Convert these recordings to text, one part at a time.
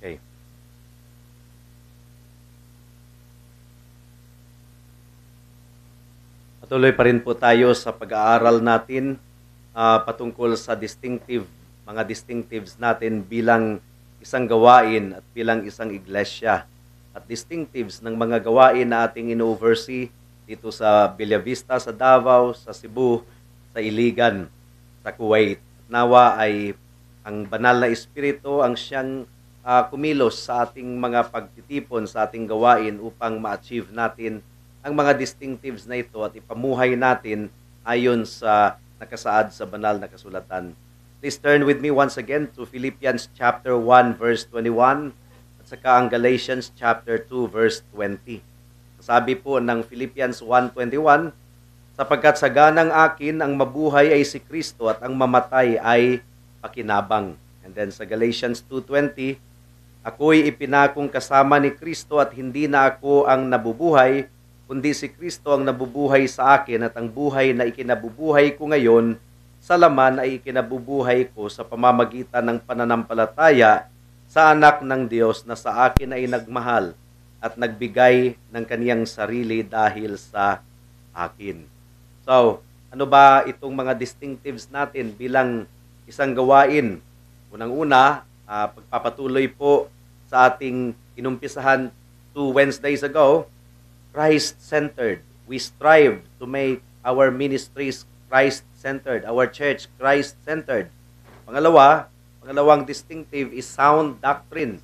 Okay. Patuloy pa rin po tayo sa pag-aaral natin patungkol sa mga distinctives natin bilang isang gawain at bilang isang iglesia. At distinctives ng mga gawain na ating in-oversee dito sa Bellavista, sa Davao, sa Cebu, sa Iligan, sa Kuwait. Nawa ay ang banal na espiritu ang siyang kumilos sa ating mga pagtitipon, sa ating gawain upang ma-achieve natin ang mga distinctives na ito at ipamuhay natin ayon sa nakasaad sa banal na kasulatan. Please turn with me once again to Philippians chapter 1 verse 21 at saka ang Galatians chapter 2 verse 20. Sabi po ng Philippians 1:21, sapagkat sa ganang akin ang mabuhay ay si Kristo at ang mamatay ay pakinabang. And then sa Galatians 2:20, ako'y ipinakong kasama ni Kristo at hindi na ako ang nabubuhay, kundi si Kristo ang nabubuhay sa akin at ang buhay na ikinabubuhay ko ngayon sa laman ay ikinabubuhay ko sa pamamagitan ng pananampalataya sa anak ng Diyos na sa akin ay nagmahal at nagbigay ng kaniyang sarili dahil sa akin. So, ano ba itong mga distinctives natin bilang isang gawain? Unang-una, pagpapatuloy po sa ating inumpisahan 2 Wednesdays ago, Christ-centered. We strive to make our ministries Christ-centered, our church Christ-centered. Pangalawang distinctive is sound doctrine.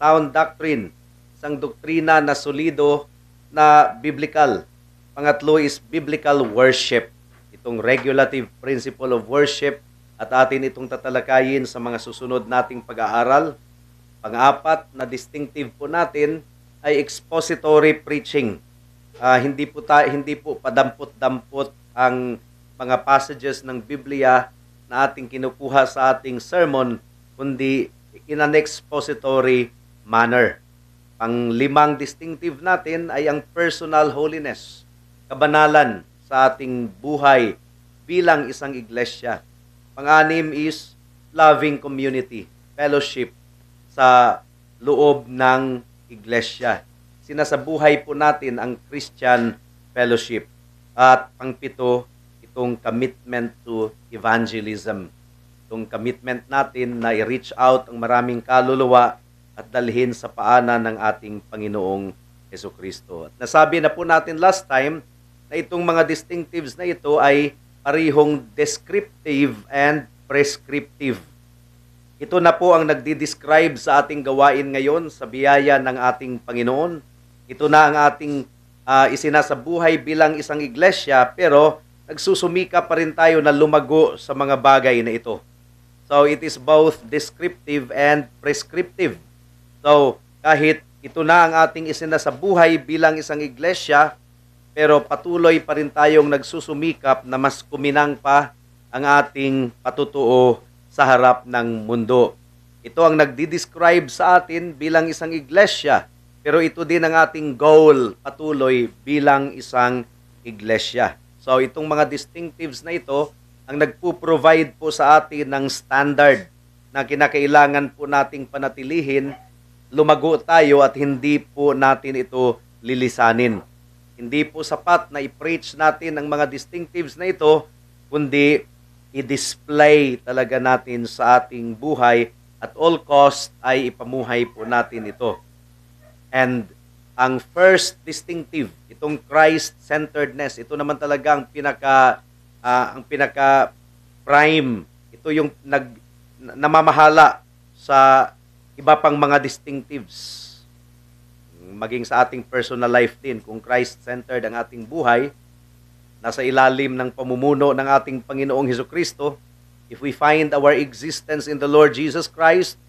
Sound doctrine, isang doktrina na solido na biblical. Pangatlo is biblical worship. Itong regulative principle of worship at atin itong tatalakayin sa mga susunod nating pag-aaral. Pang-apat na distinctive po natin ay expository preaching. Hindi po padampot-dampot ang mga passages ng Biblia na ating kinukuha sa ating sermon, kundi in an expository manner. Pang-limang distinctive natin ay ang personal holiness, kabanalan sa ating buhay bilang isang iglesia. Pang-anim is loving community, fellowship sa loob ng iglesia. Sinasabuhay po natin ang Christian fellowship. At pang-pito, itong commitment to evangelism. Itong commitment natin na i-reach out ang maraming kaluluwa at dalhin sa paanan ng ating Panginoong Jesucristo. At nasabi na po natin last time na itong mga distinctives na ito ay parihong descriptive and prescriptive. Ito na po ang nagdi-describe sa ating gawain ngayon sa biyaya ng ating Panginoon. Ito na ang ating isinasabuhay bilang isang iglesia, pero nagsusumika pa rin tayo na lumago sa mga bagay na ito. So it is both descriptive and prescriptive. So kahit ito na ang ating isinasabuhay bilang isang iglesia, pero patuloy pa rin tayong nagsusumikap na mas kuminang pa ang ating patutuo sa harap ng mundo. Ito ang nagdi-describe sa atin bilang isang iglesia, pero ito din ang ating goal patuloy bilang isang iglesia. So itong mga distinctives na ito ang nagpo-provide po sa atin ng standard na kinakailangan po nating panatilihin, lumago tayo at hindi po natin ito lilisanin. Hindi po sapat na i-preach natin ang mga distinctives na ito, kundi i-display talaga natin sa ating buhay at all cost ay ipamuhay po natin ito. And ang first distinctive, itong Christ-centeredness, ito naman talaga ang pinaka-prime. Ito yung namamahala sa iba pang mga distinctives. Maging sa ating personal life din, kung Christ-centered ang ating buhay, nasa ilalim ng pamumuno ng ating Panginoong Jesucristo, if we find our existence in the Lord Jesus Christ,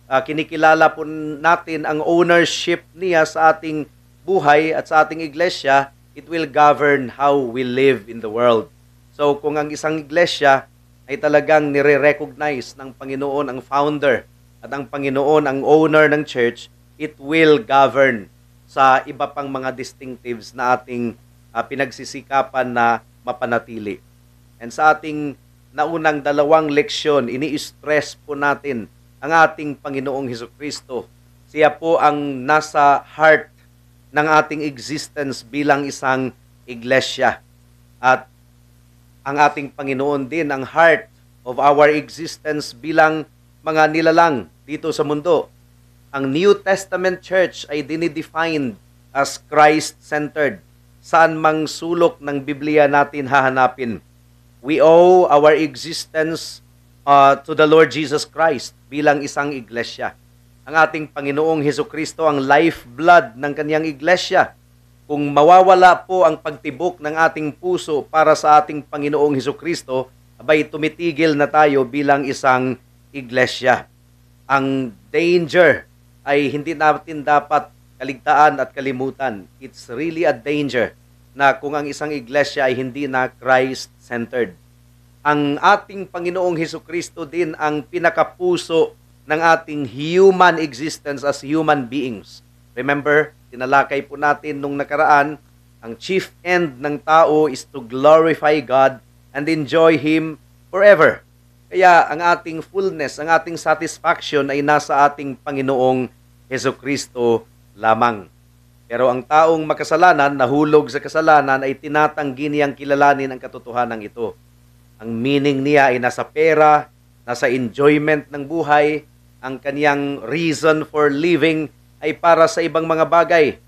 kinikilala po natin ang ownership niya sa ating buhay at sa ating iglesia, it will govern how we live in the world. So kung ang isang iglesia ay talagang nire-recognize ng Panginoon ang founder at ang Panginoon ang owner ng church, it will govern sa iba pang mga distinctives na ating pinagsisikapan na mapanatili. And sa ating naunang dalawang leksyon, ini-stress po natin ang ating Panginoong Hesukristo. Siya po ang nasa heart ng ating existence bilang isang iglesia. At ang ating Panginoon din ang heart of our existence bilang mga nilalang dito sa mundo. Ang New Testament Church ay dinidefined as Christ-centered. Saan mang sulok ng Biblia natin hahanapin. We owe our existence to the Lord Jesus Christ bilang isang iglesia. Ang ating Panginoong Hesukristo ang lifeblood ng kanyang iglesia. Kung mawawala po ang pagtibok ng ating puso para sa ating Panginoong Hesukristo, abay tumitigil na tayo bilang isang iglesia. Ang danger ay hindi natin dapat kaligtaan at kalimutan. It's really a danger na kung ang isang iglesia ay hindi na Christ-centered. Ang ating Panginoong Hesukristo din ang pinakapuso ng ating human existence as human beings. Remember, tinalakay po natin nung nakaraan, ang chief end ng tao is to glorify God and enjoy Him forever. Kaya ang ating fullness, ang ating satisfaction ay nasa ating Panginoong Hesukristo lamang. Pero ang taong makasalanan, nahulog sa kasalanan, ay tinatanggi niyang kilalanin ang katotohanan ito. Ang meaning niya ay nasa pera, nasa enjoyment ng buhay, ang kaniyang reason for living ay para sa ibang mga bagay.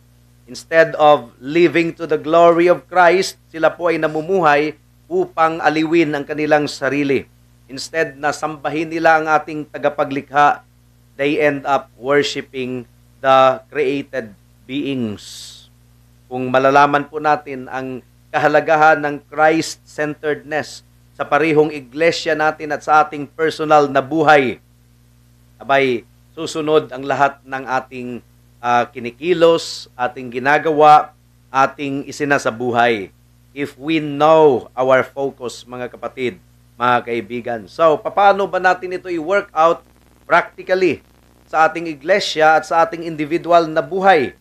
Instead of living to the glory of Christ, sila po ay namumuhay upang aliwin ang kanilang sarili. Instead na sambahin nila ang ating tagapaglikha, they end up worshiping the created beings. Kung malalaman po natin ang kahalagahan ng Christ-centeredness sa parihong iglesia natin at sa ating personal na buhay, abay, susunod ang lahat ng ating kinikilos, ating ginagawa, ating isinasabuhay. If we know our focus, mga kapatid, mga kaibigan. So, paano ba natin ito i-work out practically sa ating iglesia at sa ating individual na buhay?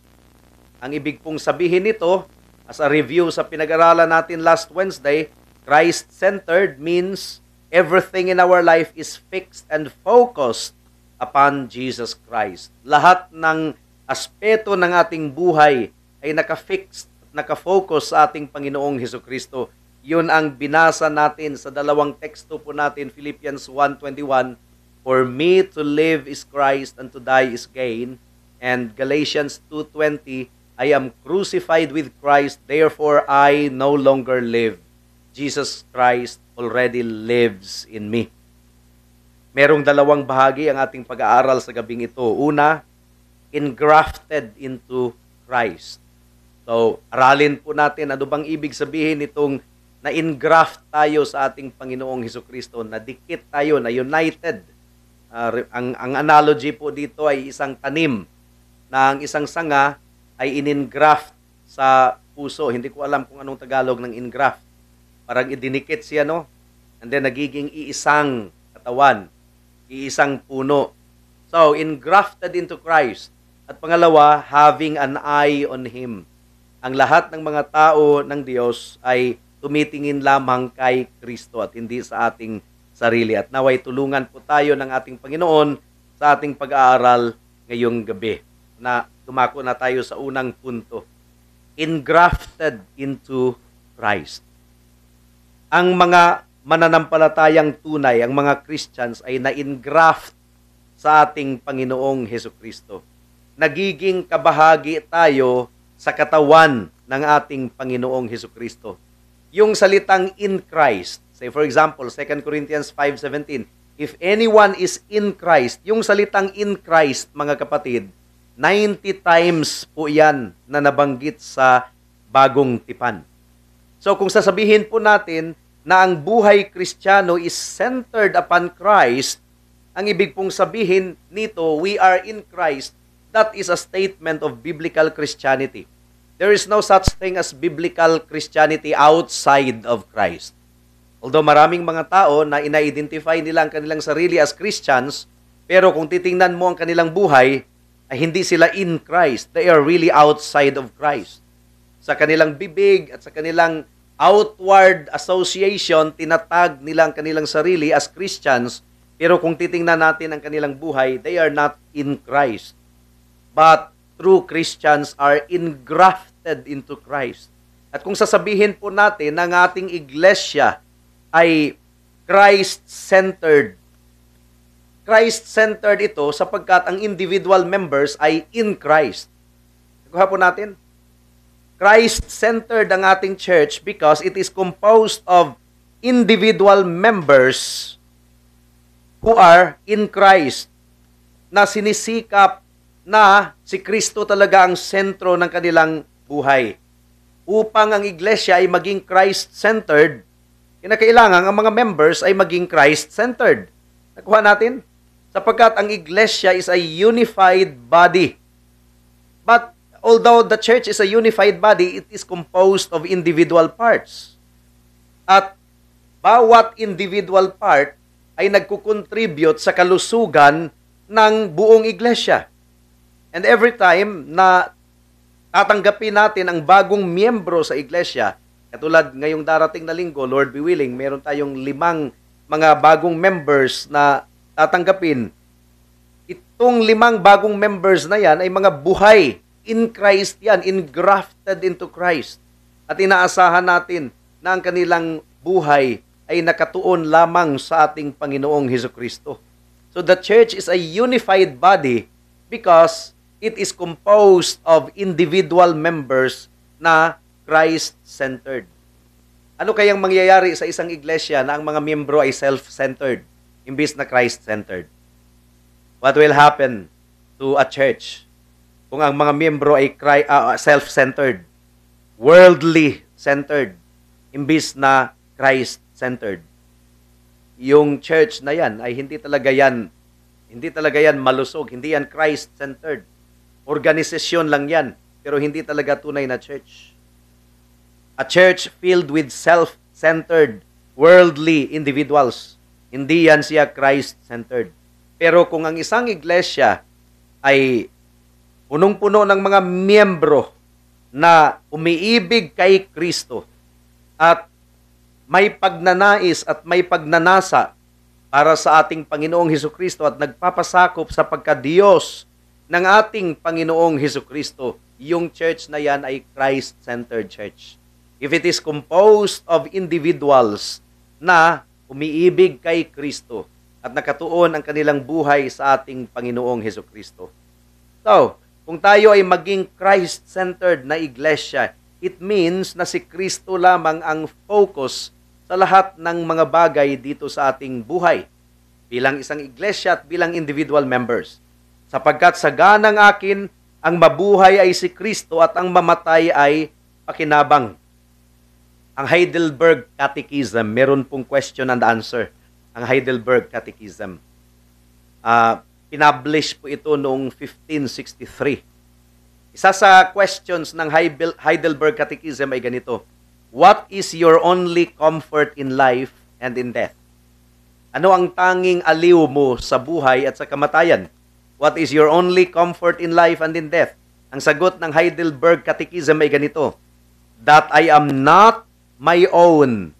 Ang ibig pong sabihin nito, as a review sa pinag-aralan natin last Wednesday, Christ-centered means everything in our life is fixed and focused upon Jesus Christ. Lahat ng aspeto ng ating buhay ay naka-fixed, naka-focus sa ating Panginoong Hesukristo. Yun ang binasa natin sa dalawang teksto po natin, Philippians 1:21, for me to live is Christ and to die is gain. And Galatians 2:20, I am crucified with Christ, therefore I no longer live. Jesus Christ already lives in me. Merong dalawang bahagi ang ating pag-aaral sa gabing ito. Una, engrafted into Christ. So, aralin po natin ano bang ibig sabihin nitong na-engraft tayo sa ating Panginoong Hesukristo, na dikit tayo, na united. Ang analogy po dito ay isang tanim na ang isang sanga ay in-engraft sa puso. Hindi ko alam kung anong Tagalog ng engraft. Parang idinikit siya, no? And then nagiging iisang katawan, iisang puno. So, engrafted into Christ. At pangalawa, having an eye on Him. Ang lahat ng mga tao ng Diyos ay tumitingin lamang kay Kristo at hindi sa ating sarili. At naway tulungan po tayo ng ating Panginoon sa ating pag-aaral ngayong gabi. Na tumako na tayo sa unang punto. Engrafted into Christ. Ang mga mananampalatayang tunay, ang mga Christians ay na-engraft sa ating Panginoong Hesukristo. Nagiging kabahagi tayo sa katawan ng ating Panginoong Hesukristo. Yung salitang in Christ, say for example, 2 Corinthians 5:17, if anyone is in Christ, yung salitang in Christ, mga kapatid, 90 times po yan na nabanggit sa Bagong Tipan. So kung sasabihin po natin na ang buhay Kristiyano is centered upon Christ, ang ibig pong sabihin nito, we are in Christ, that is a statement of biblical Christianity. There is no such thing as biblical Christianity outside of Christ. Although maraming mga tao na ina-identify nila ang kanilang sarili as Christians, pero kung titingnan mo ang kanilang buhay, ay hindi sila in Christ. They are really outside of Christ. Sa kanilang bibig at sa kanilang outward association, tinatag nila ang kanilang sarili as Christians, Pero kung titingnan natin ang kanilang buhay, they are not in Christ. But true Christians are engrafted into Christ. At kung sasabihin po natin na ang ating iglesia ay Christ-centered, Christ-centered ito sapagkat ang individual members ay in Christ. Nakuha po natin? Christ-centered ang ating church because it is composed of individual members who are in Christ, na sinisikap na si Kristo talaga ang sentro ng kanilang buhay. Upang ang iglesia ay maging Christ-centered, kinakailangan ang mga members ay maging Christ-centered. Nakuha natin? Sapagkat ang iglesia is a unified body. But although the church is a unified body, it is composed of individual parts. At bawat individual part ay nagkukontribute sa kalusugan ng buong iglesia. And every time na tatanggapin natin ang bagong miyembro sa iglesia, katulad ngayong darating na linggo, Lord be willing, meron tayong 5 mga bagong members na tatanggapin. Itong 5 bagong members na yan ay mga buhay in Christ yan, engrafted into Christ. At inaasahan natin na ang kanilang buhay ay nakatuon lamang sa ating Panginoong Hesukristo. So the church is a unified body because it is composed of individual members na Christ-centered. Ano kayang mangyayari sa isang iglesia na ang mga miyembro ay self-centered imbis na Christ-centered? What will happen to a church kung ang mga miyembro ay self-centered, worldly-centered, imbis na Christ-centered? Yung church na yan ay hindi talaga yan malusog, hindi yan Christ-centered. Organisasyon lang yan, pero hindi talaga tunay na church. A church filled with self-centered, worldly individuals, hindi yan siya Christ-centered. Pero kung ang isang iglesia ay punong-puno ng mga miyembro na umiibig kay Kristo at may pagnanais at may pagnanasa para sa ating Panginoong Hesukristo at nagpapasakop sa pagka-Diyos ng ating Panginoong Hesukristo, yung church na yan ay Christ-centered church. If it is composed of individuals na umiibig kay Kristo at nakatuon ang kanilang buhay sa ating Panginoong Hesukristo. So, kung tayo ay maging Christ-centered na iglesia, it means na si Kristo lamang ang focus sa lahat ng mga bagay dito sa ating buhay bilang isang iglesia at bilang individual members. Sapagkat sa ganang akin, ang mabuhay ay si Kristo at ang mamatay ay pakinabang. Ang Heidelberg Catechism, meron pong question and answer. Ang Heidelberg Catechism. Pinablish po ito noong 1563. Isa sa questions ng Heidelberg Catechism ay ganito: what is your only comfort in life and in death? Ano ang tanging aliw mo sa buhay at sa kamatayan? What is your only comfort in life and in death? Ang sagot ng Heidelberg Catechism ay ganito: that I am not my own.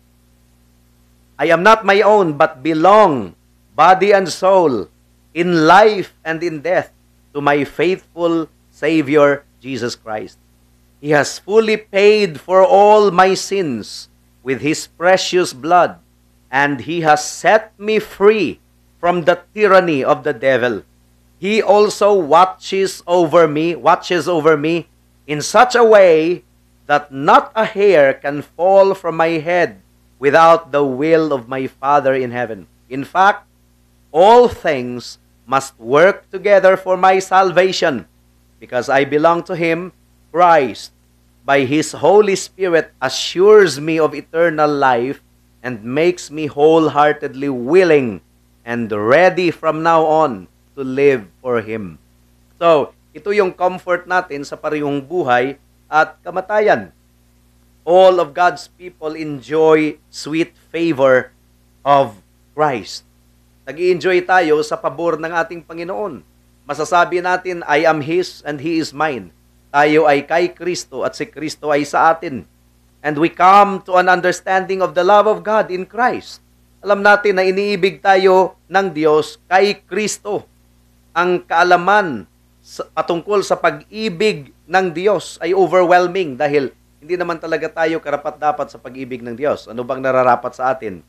I am not my own, but belong, body and soul, in life and in death, to my faithful Savior, Jesus Christ. He has fully paid for all my sins with His precious blood, and He has set me free from the tyranny of the devil. He also watches over me in such a way that not a hair can fall from my head without the will of my Father in heaven. In fact, all things must work together for my salvation, because I belong to Him. Christ, by His Holy Spirit, assures me of eternal life and makes me wholeheartedly willing and ready from now on to live for Him. So, ito yung comfort natin sa parehong buhay at kamatayan. All of God's people enjoy sweet favor of Christ. Nag-i-enjoy tayo sa pabor ng ating Panginoon. Masasabi natin, I am His and He is mine. Tayo ay kay Kristo at si Kristo ay sa atin. And we come to an understanding of the love of God in Christ. Alam natin na iniibig tayo ng Diyos kay Kristo. Ang kaalaman patungkol sa pag-ibig ng Diyos ay overwhelming dahil hindi naman talaga tayo karapat-dapat sa pag-ibig ng Diyos. Ano bang nararapat sa atin?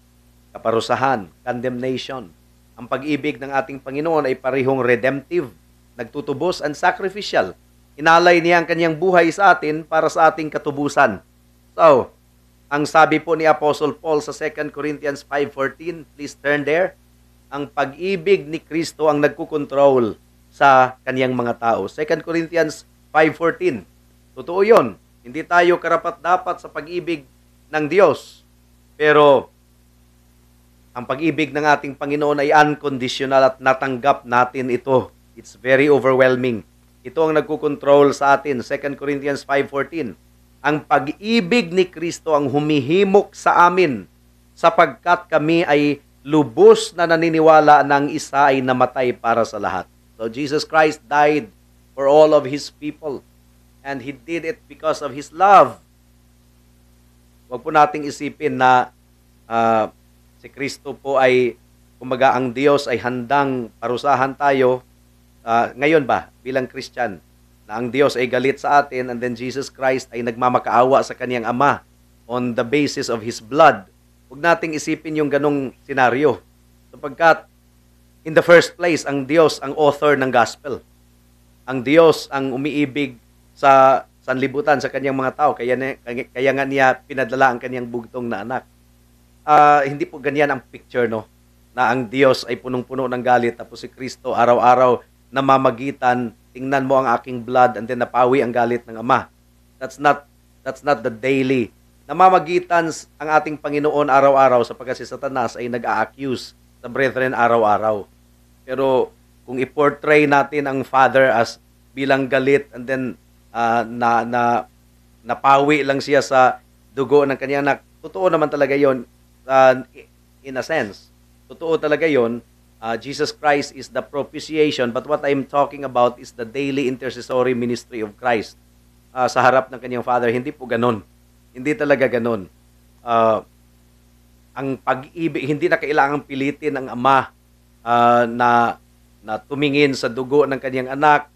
Kaparusahan, condemnation. Ang pag-ibig ng ating Panginoon ay parehong redemptive, nagtutubos, and sacrificial. Inalay niya ang kanyang buhay sa atin para sa ating katubusan. So, ang sabi po ni Apostle Paul sa 2 Corinthians 5:14, please turn there, ang pag-ibig ni Kristo ang nagkukontrol sa kaniyang mga tao. 2 Corinthians 5:14. Totoo yun. Hindi tayo karapat-dapat sa pag-ibig ng Diyos. Pero ang pag-ibig ng ating Panginoon ay unconditional at natanggap natin ito. It's very overwhelming. Ito ang nagkukontrol sa atin. 2 Corinthians 5:14. Ang pag-ibig ni Kristo ang humihimok sa amin sapagkat kami ay lubos na naniniwala ng isa ay namatay para sa lahat. So Jesus Christ died for all of His people and He did it because of His love. Huwag po nating isipin na si Kristo po ay, kumbaga ang Diyos ay handang parusahan tayo ngayon ba bilang Christian, na ang Diyos ay galit sa atin and then Jesus Christ ay nagmamakaawa sa kaniyang Ama on the basis of His blood. Huwag nating isipin yung ganong senaryo. Sapagkat, in the first place, ang Diyos ang author ng gospel. Ang Diyos ang umiibig sa sanlibutan, sa kaniyang mga tao. Kaya nga niya pinadala ang kaniyang bugtong na anak. Hindi po ganyan ang picture, no? Na ang Diyos ay punong-puno ng galit, tapos si Kristo araw-araw namamagitan, tingnan mo ang aking blood, and then napawi ang galit ng Ama. That's not the daily. Namamagitan ang ating Panginoon araw-araw sapagkat si Satanas ay nag-a-accuse sa brethren araw-araw. Pero kung i-portray natin ang Father as bilang galit and then napawi lang siya sa dugo ng kanyang anak, totoo naman talaga yon in a sense. Totoo talaga yon. Jesus Christ is the propitiation, but what I'm talking about is the daily intercessory ministry of Christ sa harap ng kanyang Father. Hindi po ganon. Hindi talaga ganon. Ang pag-ibig, hindi na kailangang pilitin ang Ama na tumingin sa dugo ng kanyang anak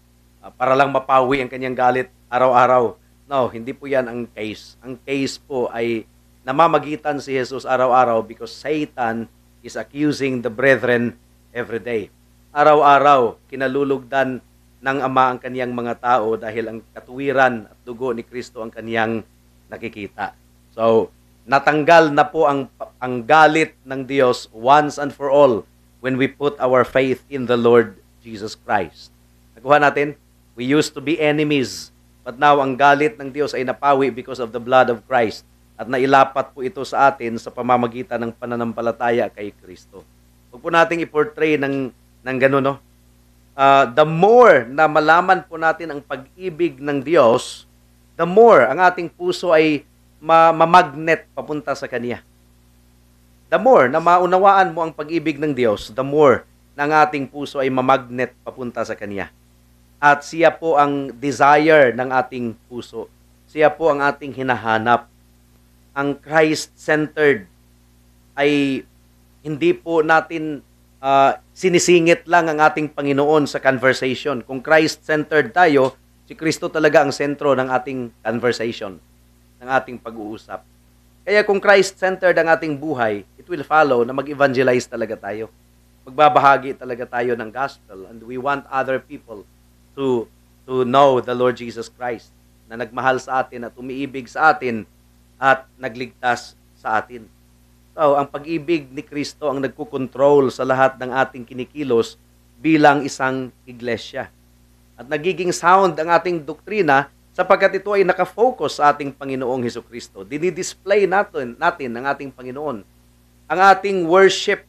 para lang mapawi ang kanyang galit araw-araw. No, hindi po yan ang case. Ang case po ay namamagitan si Jesus araw-araw because Satan is accusing the brethren every day. Araw-araw, kinalulugdan ng Ama ang kaniyang mga tao dahil ang katuwiran at dugo ni Kristo ang kaniyang nakikita. So, natanggal na po ang galit ng Diyos once and for all when we put our faith in the Lord Jesus Christ. Nakuha natin? We used to be enemies, but now ang galit ng Diyos ay napawi because of the blood of Christ at nailapat po ito sa atin sa pamamagitan ng pananampalataya kay Kristo. Huwag po nating i-portray ng gano'n, no? The more na malaman po natin ang pag-ibig ng Diyos, the more ang ating puso ay mamagnet papunta sa Kanya. The more na maunawaan mo ang pag-ibig ng Diyos, the more na ang ating puso ay mamagnet papunta sa Kanya. At siya po ang desire ng ating puso. Siya po ang ating hinahanap. Ang Christ-centered ay hindi po natin sinisingit lang ang ating Panginoon sa conversation. Kung Christ-centered tayo, si Kristo talaga ang sentro ng ating conversation, ng ating pag-uusap. Kaya kung Christ-centered ang ating buhay, it will follow na mag-evangelize talaga tayo. Magbabahagi talaga tayo ng gospel, and we want other people to know the Lord Jesus Christ na nagmahal sa atin at umiibig sa atin at nagligtas sa atin. So, ang pag-ibig ni Kristo ang nagkukontrol sa lahat ng ating kinikilos bilang isang iglesia. At nagiging sound ang ating doktrina sapagkat ito ay nakafocus sa ating Panginoong Hesukristo. Dinidisplay natin ang ating Panginoon. Ang ating worship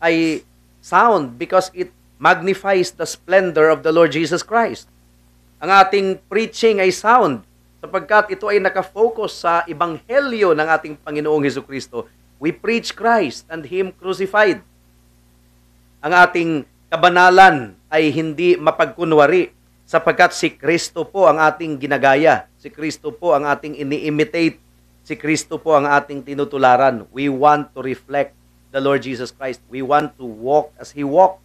ay sound because it magnifies the splendor of the Lord Jesus Christ. Ang ating preaching ay sound sapagkat ito ay nakafocus sa ebanghelyo ng ating Panginoong Hesukristo. We preach Christ and Him crucified. Ang ating kabanalan ay hindi mapagkunwari sapagkat si Kristo po ang ating ginagaya. Si Kristo po ang ating ini-imitate. Si Kristo po ang ating tinutularan. We want to reflect the Lord Jesus Christ. We want to walk as He walked.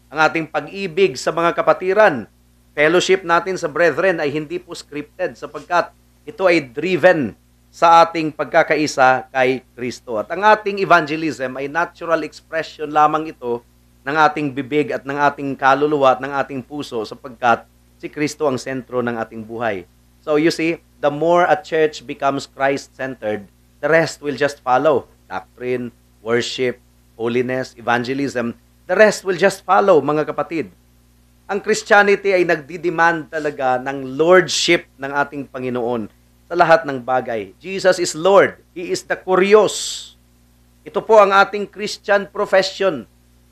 Ang ating pag-ibig sa mga kapatiran, fellowship natin sa brethren ay hindi po scripted sapagkat ito ay driven sa ating pagkakaisa kay Kristo. At ang ating evangelism ay natural expression lamang ito ng ating bibig at ng ating kaluluwa at ng ating puso sapagkat si Kristo ang sentro ng ating buhay. So you see, the more a church becomes Christ-centered, the rest will just follow. Doctrine, worship, holiness, evangelism, the rest will just follow, mga kapatid. Ang Christianity ay nagdidemand talaga ng lordship ng ating Panginoon sa lahat ng bagay. Jesus is Lord. He is the Kurios. Ito po ang ating Christian profession.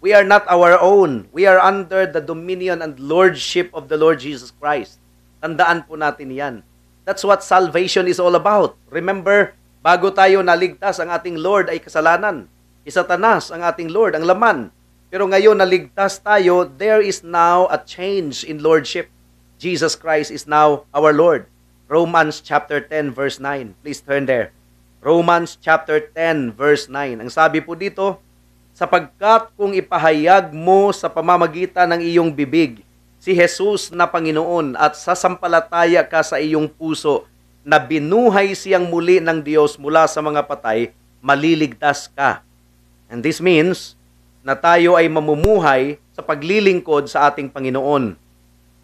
We are not our own. We are under the dominion and lordship of the Lord Jesus Christ. Tandaan po natin yan. That's what salvation is all about. Remember, bago tayo naligtas, ang ating Lord ay kasalanan. Si Satanas ang ating Lord, ang laman. Pero ngayon naligtas tayo, there is now a change in lordship. Jesus Christ is now our Lord. Romans chapter 10 verse 9. Please turn there. Romans chapter 10 verse 9. Ang sabi po dito, sapagkat kung ipahayag mo sa pamamagitan ng iyong bibig si Jesus na Panginoon at sasampalataya ka sa iyong puso na binuhay siyang muli ng Diyos mula sa mga patay, maliligtas ka. And this means na tayo ay mamumuhay sa paglilingkod sa ating Panginoon.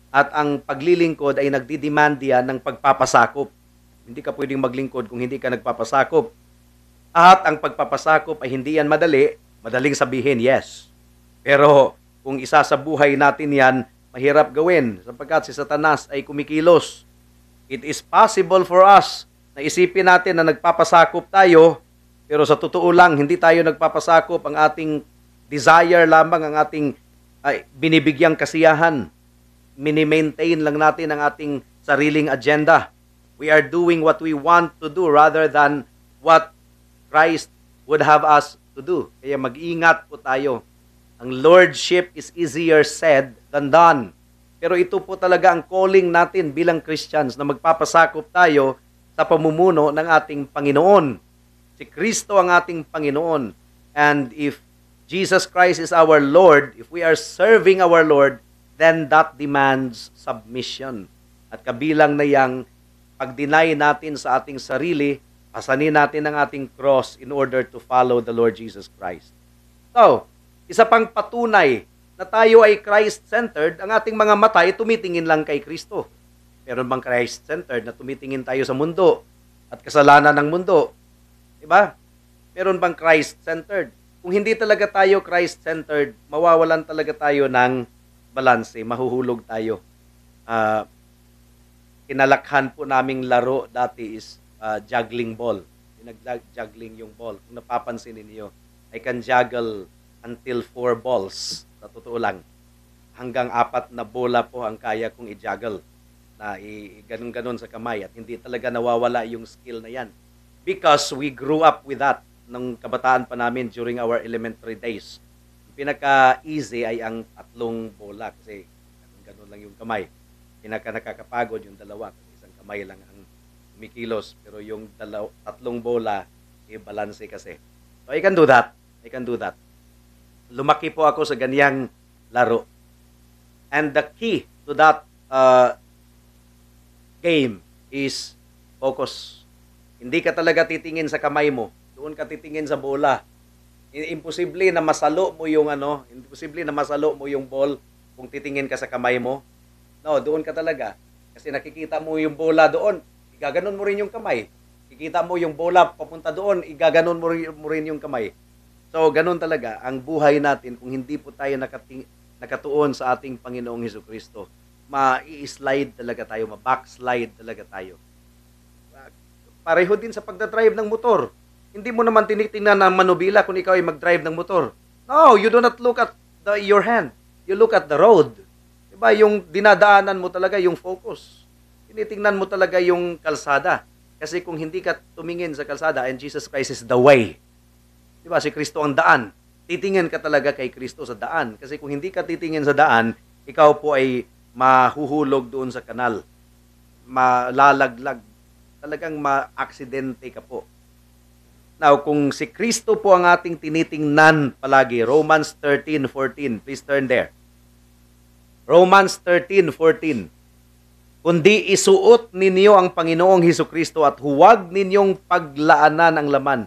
At ang paglilingkod ay nagdidemand yan ng pagpapasakop. Hindi ka pwedeng maglingkod kung hindi ka nagpapasakop. At ang pagpapasakop ay hindi yan madali. Madaling sabihin, yes. Pero kung isa sa buhay natin yan, mahirap gawin sapagkat si Satanas ay kumikilos. It is possible for us na isipin natin na nagpapasakop tayo, pero sa totoo lang, hindi tayo nagpapasakop. Ang ating desire lamang, ang ating binibigyang kasiyahan. Mini-maintain lang natin ang ating sariling agenda. We are doing what we want to do rather than what Christ would have us to do. Kaya mag-ingat po tayo. Ang lordship is easier said than done. Pero ito po talaga ang calling natin bilang Christians na magpapasakop tayo sa pamumuno ng ating Panginoon. Si Kristo ang ating Panginoon. And if Jesus Christ is our Lord, if we are serving our Lord, then that demands submission. At kabilang na yang pag-deny natin sa ating sarili, pasanin natin ang ating cross in order to follow the Lord Jesus Christ. So, isa pang patunay na tayo ay Christ-centered, ang ating mga mata ay tumitingin lang kay Kristo. Meron bang Christ-centered na tumitingin tayo sa mundo at kasalanan ng mundo? Diba? Meron bang Christ-centered? Kung hindi talaga tayo Christ-centered, mawawalan talaga tayo ng balanse, mahuhulog tayo. Kinalakhan po naming laro dati is juggling ball. Nag-juggling yung ball. Kung napapansin niyo, I can juggle until 4 balls. Sa totoo lang. Hanggang 4 na bola po ang kaya kong i-juggle. Na ganun-ganun sa kamay. At hindi talaga nawawala yung skill na yan. Because we grew up with that ng kabataan pa namin during our elementary days. Pinaka-easy ay ang 3 bola kasi ganun lang yung kamay. Pinaka-nakakapagod yung 2 kasi isang kamay lang ang kumikilos. Pero yung 3 bola, i-balance kasi. So I can do that. I can do that. Lumaki po ako sa ganyang laro. And the key to that game is focus. Hindi ka talaga titingin sa kamay mo. Doon ka titingin sa bola. Imposible na masalo mo yung imposible na masalo mo yung ball kung titingin ka sa kamay mo. No, doon ka talaga. Kasi nakikita mo yung bola doon, igaganon mo rin yung kamay. Kikita mo yung bola papunta doon, igaganon mo rin yung kamay. So, ganun talaga ang buhay natin kung hindi po tayo nakatuon sa ating Panginoong Hesukristo. Ma-i-slide talaga tayo, ma-backslide talaga tayo. Pareho din sa pagdadrive ng motor. Hindi mo naman tinitingnan ng manubila kung ikaw ay mag-drive ng motor. No, you do not look at your hand. You look at the road. Diba? Yung dinadaanan mo talaga, yung focus. Tinitingnan mo talaga yung kalsada. Kasi kung hindi ka tumingin sa kalsada, and Jesus Christ is the way. Diba? Si Kristo ang daan. Titingin ka talaga kay Kristo sa daan. Kasi kung hindi ka titingin sa daan, ikaw po ay mahuhulog doon sa kanal. Malalaglag. Talagang ma-aksidente ka po. Now, kung si Kristo po ang ating tinitingnan palagi, Romans 13:14, please turn there. Romans 13:14. Kundi isuot ninyo ang Panginoong Hesukristo at huwag ninyong paglaanan ang laman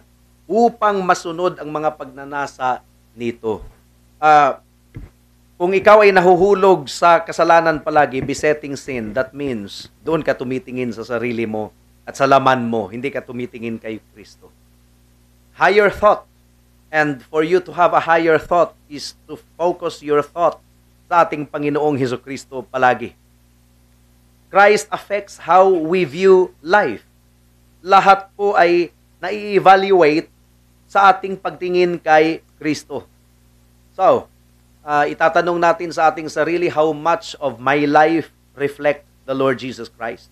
upang masunod ang mga pagnanasa nito. Kung ikaw ay nahuhulog sa kasalanan palagi, besetting sin, that means doon ka tumitingin sa sarili mo at sa laman mo, hindi ka tumitingin kay Kristo. Higher thought, and for you to have a higher thought is to focus your thought sa ating Panginoong Hesukristo palagi. Christ affects how we view life. Lahat po ay nai-evaluate sa ating pagtingin kay Kristo. So, itatanong natin sa ating sarili, how much of my life reflect the Lord Jesus Christ?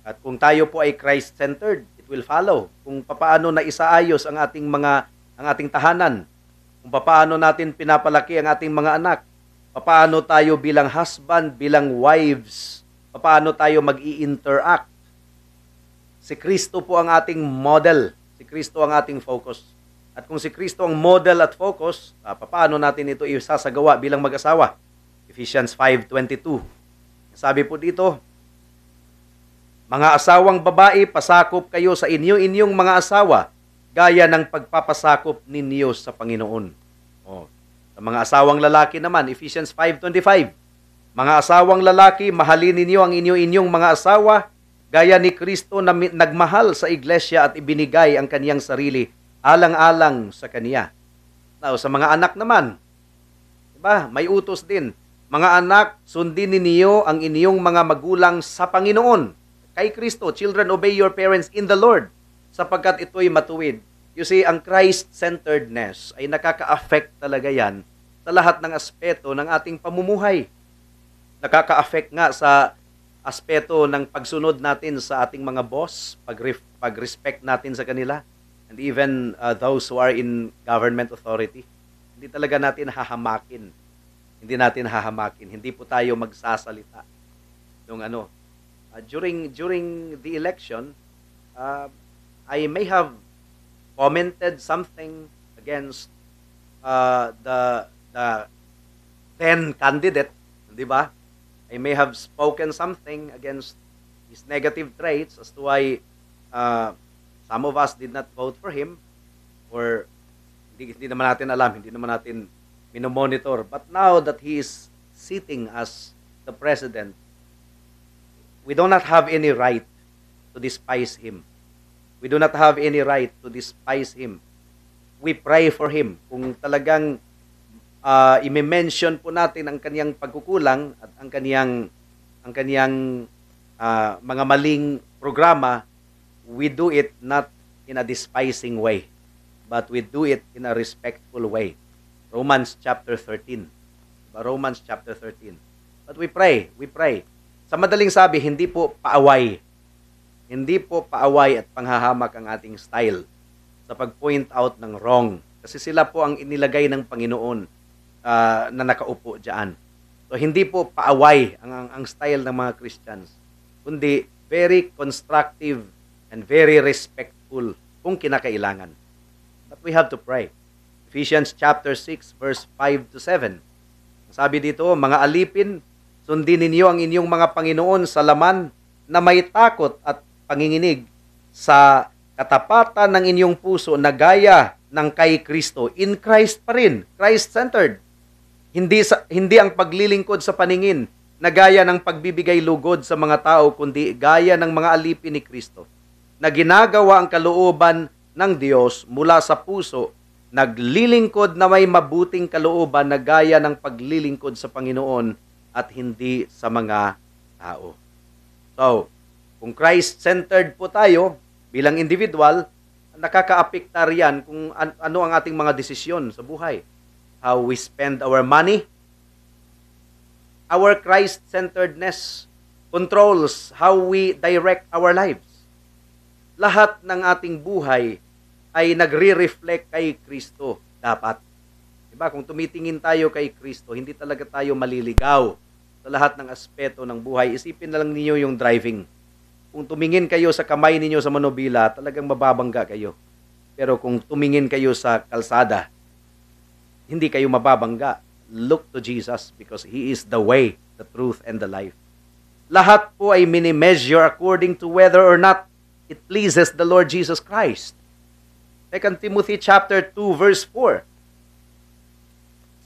At kung tayo po ay Christ-centered, it will follow kung paano na isaayos ang ating tahanan, kung paano natin pinapalaki ang ating mga anak, paano tayo bilang husband, bilang wives, paano tayo mag-i-interact. Si Kristo po ang ating model, si Kristo ang ating focus. At kung si Kristo ang model at focus, paano natin ito isasagawa bilang mag-asawa? Ephesians 5:22. Sabi po dito, mga asawang babae, pasakop kayo sa inyong mga asawa, gaya ng pagpapasakop ninyo sa Panginoon. Sa mga asawang lalaki naman, Ephesians 5:25. Mga asawang lalaki, mahalin ninyo ang inyong mga asawa, gaya ni Kristo na nagmahal sa iglesia at ibinigay ang kaniyang sarili alang-alang sa kaniya. Now, sa mga anak naman, diba, may utos din. Mga anak, sundin ninyo ang inyong mga magulang sa Panginoon. Kay Kristo, children, obey your parents in the Lord, sapagkat ito'y matuwid. You see, ang Christ-centeredness ay nakaka-affect talaga yan sa lahat ng aspeto ng ating pamumuhay. Nakaka-affect nga sa aspeto ng pagsunod natin sa ating mga boss, pag-respect natin sa kanila, and even those who are in government authority. Hindi talaga natin hahamakin. Hindi po tayo magsasalita. During the election, I may have commented something against the then candidate, di ba? I may have spoken something against his negative traits as to why some of us did not vote for him, or hindi naman natin alam, hindi naman natin minomonitor. But now that he is sitting as the president, we do not have any right to despise him. We do not have any right to despise him. We pray for him. Kung talagang i-mention po natin ang kaniyang pagkukulang at ang kaniyang mga maling programa, we do it not in a despising way, but we do it in a respectful way. Romans chapter 13. Romans chapter 13. But we pray. Sa madaling sabi, hindi po paaway at panghahamak ang ating style sa pag-point out ng wrong. Kasi sila po ang inilagay ng Panginoon na nakaupo diyan. So hindi po paaway ang style ng mga Christians, kundi very constructive and very respectful kung kinakailangan. But we have to pray. Ephesians chapter 6 verse 5 to 7. Sabi dito, mga alipin, sundin ninyo ang inyong mga Panginoon sa laman na may takot at panginginig, sa katapatan ng inyong puso na gaya ng kay Kristo. In Christ pa rin, Christ-centered. Hindi ang paglilingkod sa paningin na gaya ng pagbibigay lugod sa mga tao, kundi gaya ng mga alipin ni Kristo, na ginagawa ang kalooban ng Diyos mula sa puso, naglilingkod na may mabuting kalooban na gaya ng paglilingkod sa Panginoon at hindi sa mga tao. So, kung Christ-centered po tayo bilang individual, nakaka-apektar yan kung ano ang ating mga desisyon sa buhay. How we spend our money. Our Christ-centeredness controls how we direct our lives. Lahat ng ating buhay ay nagre-reflect kay Kristo dapat. Diba? Kung tumitingin tayo kay Kristo, hindi talaga tayo maliligaw sa lahat ng aspeto ng buhay. Isipin na lang ninyo yung driving. Kung tumingin kayo sa kamay ninyo sa manubila, talagang mababangga kayo. Pero kung tumingin kayo sa kalsada, hindi kayo mababangga. Look to Jesus because He is the way, the truth, and the life. Lahat po ay mini-measure according to whether or not it pleases the Lord Jesus Christ. 2 Timothy chapter 2 verse 4.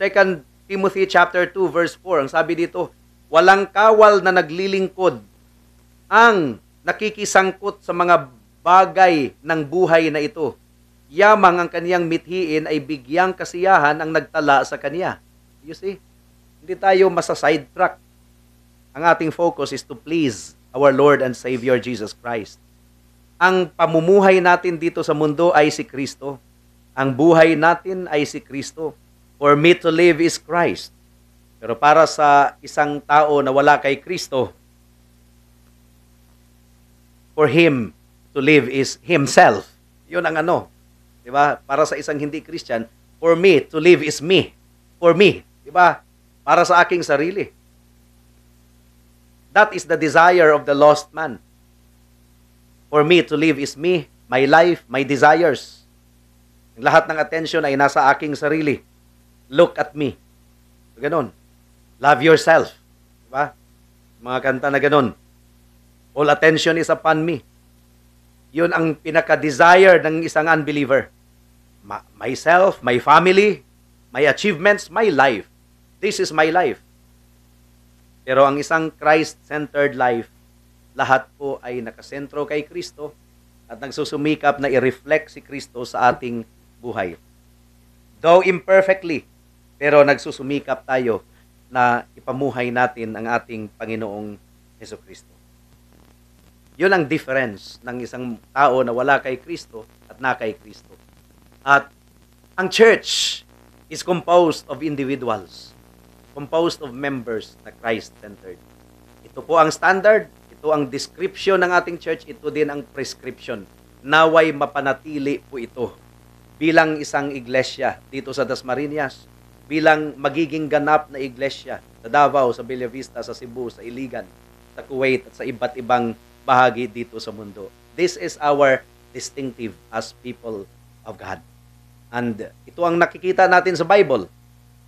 2 Timothy chapter 2 verse 4. Ang sabi dito, walang kawal na naglilingkod ang nakikisangkot sa mga bagay ng buhay na ito. Yamang ang kaniyang mithiin ay bigyang kasiyahan ang nagtala sa kaniya. You see? Hindi tayo masa-sidetrack. Ang ating focus is to please our Lord and Savior Jesus Christ. Ang pamumuhay natin dito sa mundo ay si Kristo. Ang buhay natin ay si Kristo. For me to live is Christ. Pero para sa isang tao na wala kay Kristo, for him to live is himself. Yun ang ano. Diba? Para sa isang hindi Christian, for me to live is me. For me. Diba? Para sa aking sarili. That is the desire of the lost man. For me to live is me, my life, my desires. Lahat ng attention ay nasa aking sarili. Look at me. Ganon. Love yourself. Diba? Mga kanta na ganon. All attention is upon me. Yun ang pinaka-desire ng isang unbeliever. Myself, my family, my achievements, my life. This is my life. Pero ang isang Christ-centered life, lahat po ay nakasentro kay Kristo at nagsusumikap na i-reflect si Kristo sa ating buhay. Though imperfectly, pero nagsusumikap tayo na ipamuhay natin ang ating Panginoong Hesukristo. Yun ang difference ng isang tao na wala kay Kristo at na kay Kristo. At ang church is composed of individuals, composed of members na Christ-centered. Ito po ang standard, ito ang description ng ating church, ito din ang prescription. Naway mapanatili po ito bilang isang iglesia dito sa Dasmariñas, bilang magiging ganap na iglesia sa Davao, sa Bellavista, sa Cebu, sa Iligan, sa Kuwait at sa iba't ibang bahagi dito sa mundo. This is our distinctive as people of God. And ito ang nakikita natin sa Bible.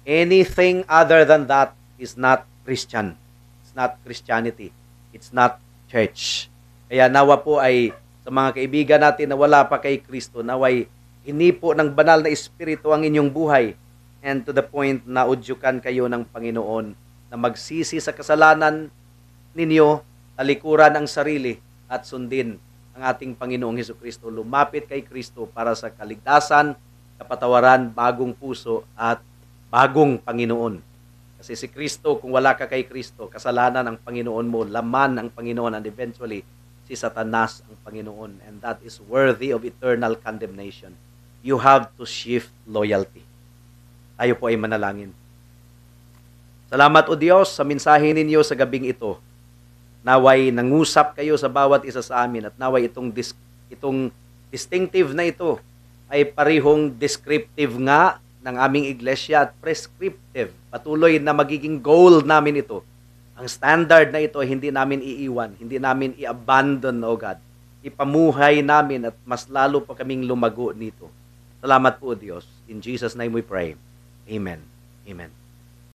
Anything other than that is not Christian. It's not Christianity. It's not church. Kaya nawa po ay sa mga kaibigan natin na wala pa kay Kristo, naway hinipo ng banal na Espiritu ang inyong buhay and to the point na udyukan kayo ng Panginoon na magsisi sa kasalanan ninyo, talikuran ang sarili at sundin ang ating Panginoong Hesukristo. Lumapit kay Kristo para sa kaligtasan, kapatawaran, bagong puso at bagong Panginoon. Kasi si Kristo, kung wala ka kay Kristo, kasalanan ang Panginoon mo, laman ang Panginoon, and eventually, si Satanas ang Panginoon. And that is worthy of eternal condemnation. You have to shift loyalty. Tayo po ay manalangin. Salamat o Diyos sa mensahe ninyo sa gabing ito. Naway nangusap kayo sa bawat isa sa amin at naway itong distinctive na ito ay parihong descriptive nga ng aming iglesia at prescriptive. Patuloy na magiging goal namin ito. Ang standard na ito hindi namin iiwan, hindi namin i-abandon, O God. Ipamuhay namin at mas lalo pa kaming lumago nito. Salamat po, Diyos. In Jesus' name we pray. Amen. Amen.